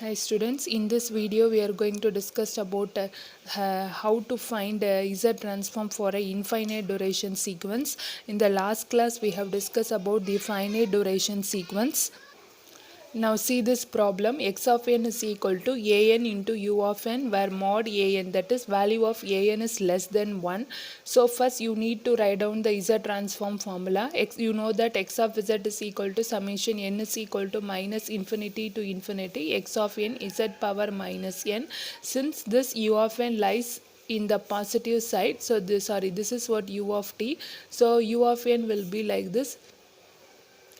Hi students, in this video we are going to discuss about how to find Z transform for a infinite duration sequence. In the last class we have discussed about the finite duration sequence. Now see this problem, x of n is equal to an into u of n, where mod an, that is value of an is less than 1. So first you need to write down the z transform formula. You know that x of z is equal to summation n is equal to minus infinity to infinity x of n z power minus n. Since this u of n lies in the positive side, so this is what u of t. So u of n will be like this.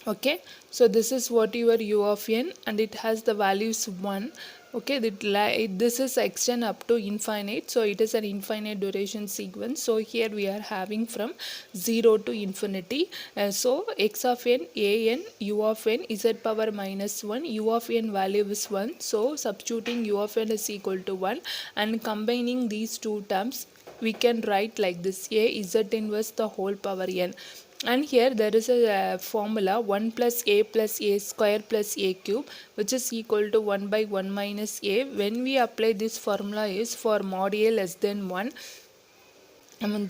Okay, so this is what your u of n, and it has the values 1. Okay, this is extend up to infinite, so it is an infinite duration sequence. So here we are having from 0 to infinity. So x of n, a n, u of n, z power minus 1, u of n value is 1. So substituting u of n is equal to 1 and combining these two terms, we can write like this: a z inverse the whole power n. And here there is a formula 1 plus a square plus a cube, which is equal to 1 by 1 minus a. When we apply this formula is for mod a less than 1.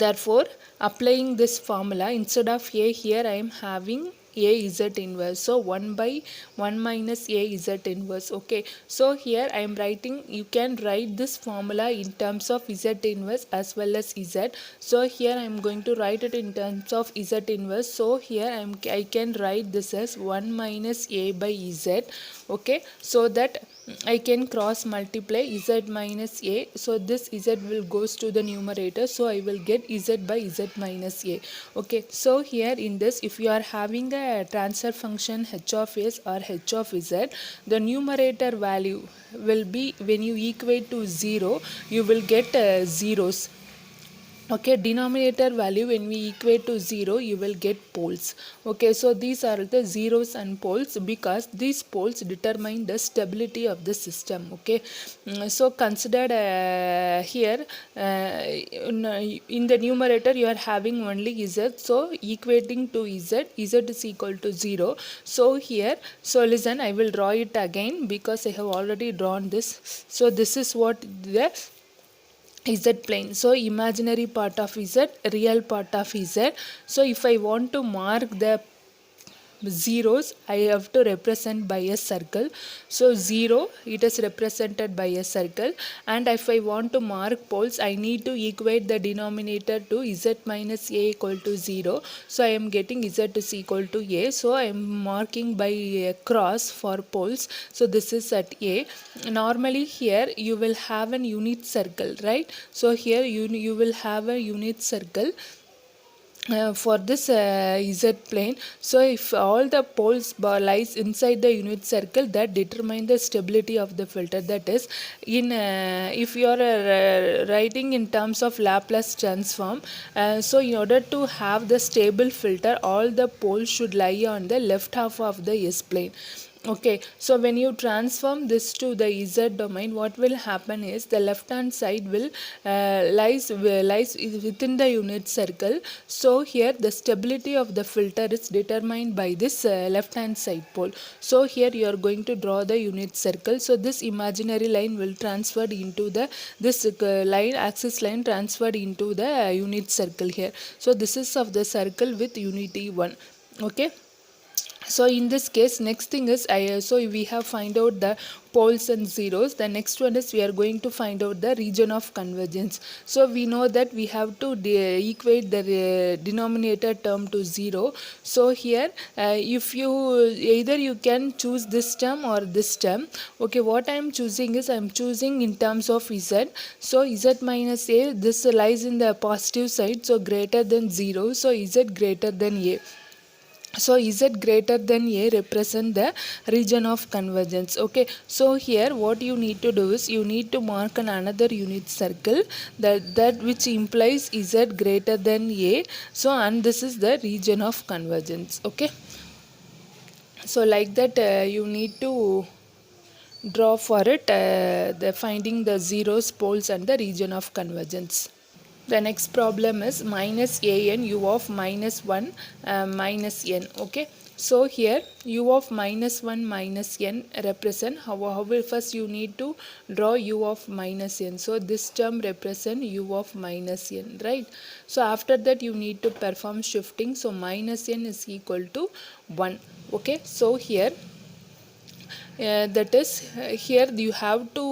Therefore, applying this formula, instead of a, here I am having a z inverse. So 1 by 1 minus a z inverse. Okay, so here I am writing, you can write this formula in terms of z inverse as well as z. So here I am going to write it in terms of z inverse. So here I can write this as 1 minus a by z. Okay, so that I can cross multiply z minus a. So this z will goes to the numerator. So I will get z by z minus a. Okay, so here in this, if you are having a transfer function h of s or h of z, the numerator value will be, when you equate to 0, you will get zeros. Okay, denominator value, when we equate to 0, you will get poles. Okay, so these are the zeros and poles because these poles determine the stability of the system. Okay, so considered here in the numerator you are having only z, so equating to z is equal to 0. So here, so listen, I will draw it again because I have already drawn this. So this is what the z plane. So imaginary part of z, real part of z. So if I want to mark the zeros, I have to represent by a circle. So 0, it is represented by a circle. And if I want to mark poles, I need to equate the denominator to z minus a equal to 0. So I am getting z is equal to a. So I am marking by a cross for poles. So this is at a. Normally here you will have an unit circle, right? So here you will have a unit circle for this z plane. So if all the poles lies inside the unit circle, that determine the stability of the filter. That is, in if you are writing in terms of Laplace transform, so in order to have the stable filter, all the poles should lie on the left half of the S plane. Okay, so when you transform this to the z domain, what will happen is the left hand side will lies within the unit circle. So here the stability of the filter is determined by this left hand side pole. So here you are going to draw the unit circle. So this imaginary line will transferred into the this line, axis line transferred into the unit circle here. So this is of the circle with unity 1. Okay, so in this case, next thing is so we have find out the poles and zeros. The next one is we are going to find out the region of convergence. So we know that we have to equate the denominator term to 0. So here if you either you can choose this term or this term. Okay, what I am choosing is I am choosing in terms of z. So z minus a, this lies in the positive side, so greater than 0. So z greater than a. So z greater than a represent the region of convergence. Okay, so here what you need to do is you need to mark another unit circle that which implies z greater than a. So and this is the region of convergence. Okay, so like that you need to draw for it the finding the zeros, poles and the region of convergence. The next problem is minus a n u of minus 1 minus n. Okay, So here u of minus 1 minus n represent how first you need to draw u of minus n. So this term represent u of minus n, right? So after that you need to perform shifting. So minus n is equal to 1. Okay, so here that is here you have to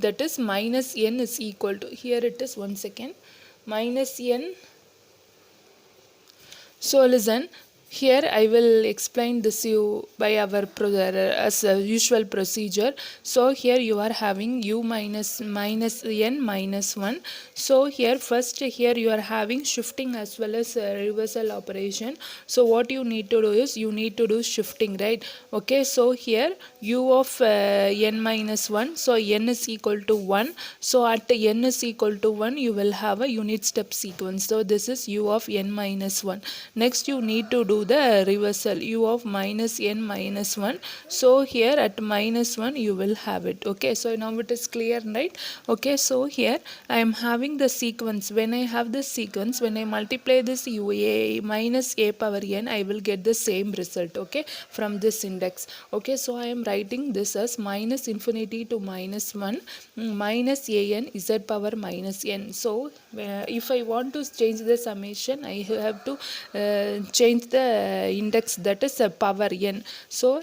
that is minus n is equal to, here it is, 1 second, minus n. So listen, here I will explain this you by our as a usual procedure. So here you are having u minus n minus 1. So here first here you are having shifting as well as reversal operation. So what you need to do is you need to do shifting, right? Okay, so here u of n minus 1, so n is equal to 1. So at n is equal to 1 you will have a unit step sequence. So this is u of n minus 1. Next you need to do the reversal, u of minus n minus 1. So here at minus 1 you will have it. Okay, so now it is clear, right? Okay, so here I am having the sequence. When I have this sequence, when I multiply this u a minus a power n, I will get the same result, okay, from this index. Okay, so I am writing this as minus infinity to minus 1 minus a n z power minus n. So if I want to change the summation, I have to change the index, that is a power n. So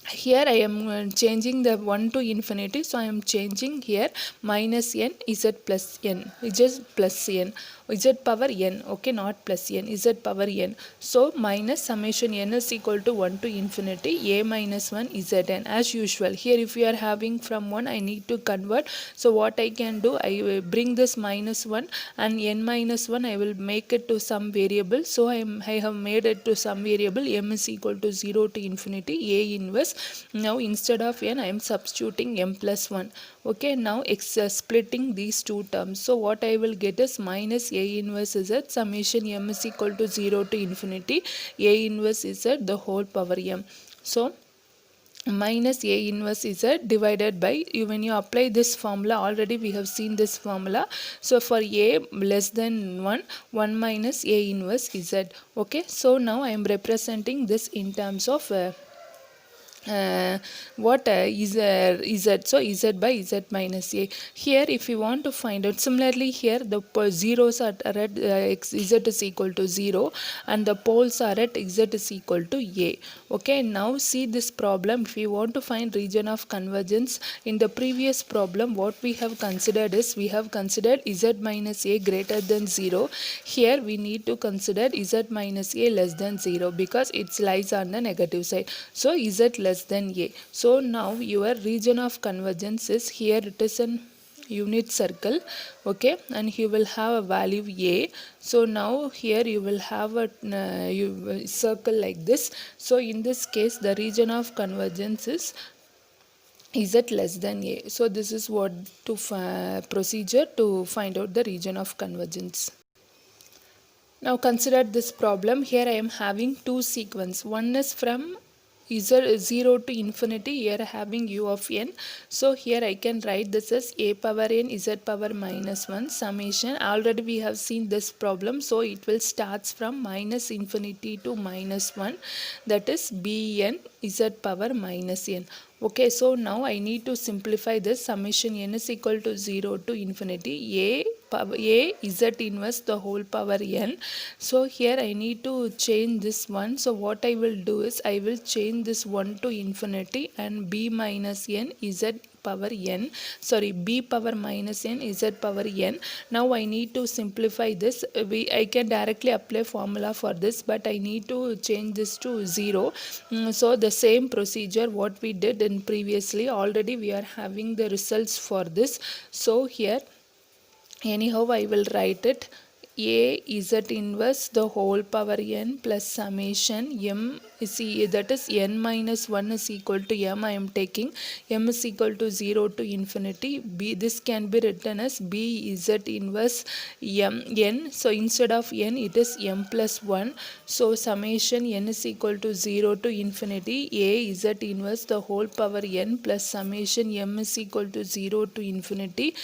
here I am changing the 1 to infinity, so I am changing here minus n z plus n, z plus n, z power n, okay, not plus n, z power n. So minus summation n is equal to 1 to infinity a minus 1 zn, as usual. Here if you are having from 1, I need to convert. So what I can do, I will bring this minus 1 and n minus 1 I will make it to some variable. So I have made it to some variable, m is equal to 0 to infinity a inverse. Now instead of n I am substituting m plus 1. Okay, now splitting these two terms. So what I will get is minus a inverse z summation m is equal to 0 to infinity a inverse z the whole power m. So minus a inverse z divided by, when you apply this formula, already we have seen this formula. So for a less than 1, 1 minus a inverse z. Okay, so now I am representing this in terms of what is z, so z by z minus a. Here if you want to find out, similarly here the zeros are at z is equal to 0 and the poles are at z is equal to a. Okay, now see this problem. If you want to find region of convergence, in the previous problem what we have considered is, we have considered z minus a greater than 0. Here we need to consider z minus a less than 0 because it lies on the negative side. So z less than a. So now your region of convergence is, here it is an unit circle, okay, and you will have a value a. So now here you will have a circle like this. So in this case the region of convergence is z less than a. So this is what to procedure to find out the region of convergence. Now consider this problem. Here I am having two sequence. One is from 0 to infinity, here having u of n. So here I can write this as a power n z power minus 1 summation. Already we have seen this problem, so it will starts from minus infinity to minus 1, that is bn z power minus n. Okay, so now I need to simplify this. Summation n is equal to 0 to infinity a z inverse the whole power n. So here I need to change this one. So what I will do is, I will change this 1 to infinity and b minus n z power n, sorry, b power minus n z power n. Now I need to simplify this. I can directly apply formula for this, but I need to change this to 0. So the same procedure what we did in previously, already we are having the results for this. So here anyhow I will write it a z inverse the whole power n plus summation m is, that is n minus 1 is equal to m. I am taking m is equal to 0 to infinity. B, this can be written as b z inverse m n. So instead of n it is m plus 1. So summation n is equal to 0 to infinity a z inverse the whole power n plus summation m is equal to 0 to infinity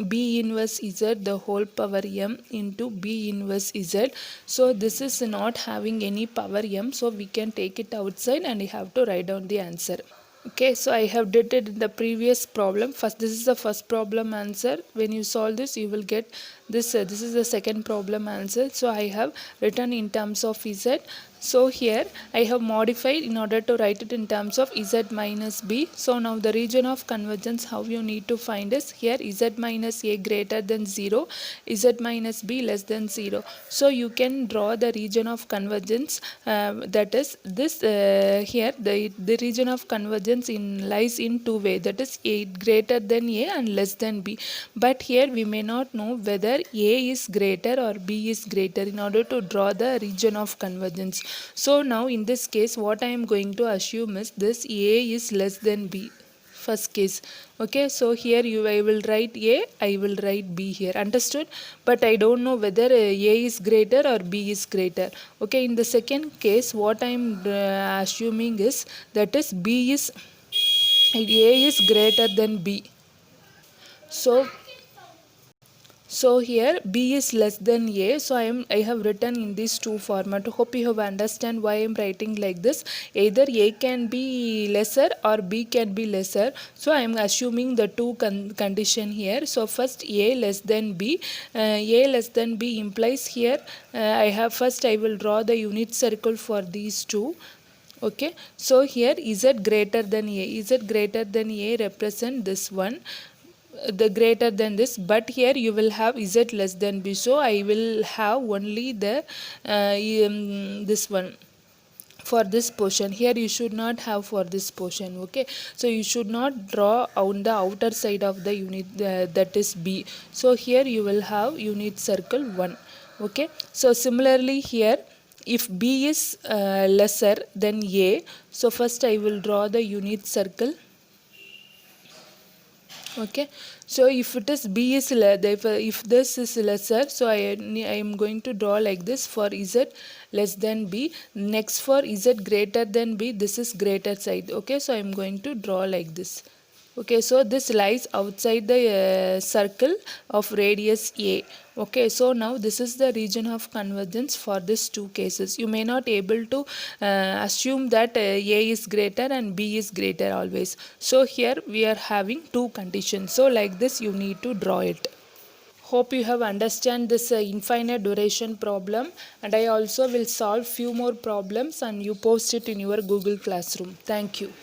b inverse z the whole power m into B inverse Z. So this is not having any power m, so we can take it outside and you have to write down the answer. Okay, so I have did it in the previous problem. First, this is the first problem answer. When you solve this, you will get this. This is the second problem answer. So I have written in terms of Z. So here I have modified in order to write it in terms of Z minus B. So now the region of convergence, how you need to find is here Z minus A greater than 0, Z minus B less than 0. So you can draw the region of convergence, that is this here the region of convergence lies in two ways, that is A greater than A and less than B. But here we may not know whether A is greater or B is greater in order to draw the region of convergence. So now in this case what I am going to assume is this A is less than B. First case. Okay, so here I will write A, I will write B here. Understood? But I don't know whether A is greater or B is greater. Okay, in the second case what I am assuming is that is A is greater than B. So here B is less than A. So I have written in these two format. Hope you have understand why I am writing like this. Either A can be lesser or B can be lesser. So I am assuming the two condition here. So first A less than B. A less than B implies here I will draw the unit circle for these two. Okay, so here Z greater than A. Z greater than A represent this one, the greater than this, but here you will have Z less than B. So I will have only the this one for this portion. Here you should not have for this portion. Okay, so you should not draw on the outer side of the unit, that is B. So here you will have unit circle 1. Okay, so similarly here if B is lesser than A, so first I will draw the unit circle. Okay, so if it is B is if this is lesser, so I am going to draw like this for Z less than B. Next for Z greater than B, this is greater side. Okay, so I am going to draw like this. Okay, so this lies outside the circle of radius A. Okay, so now this is the region of convergence for these two cases. You may not able to assume that A is greater and B is greater always. So here we are having two conditions. So like this you need to draw it. Hope you have understand this infinite duration problem, and I also will solve few more problems and you post it in your Google Classroom. Thank you.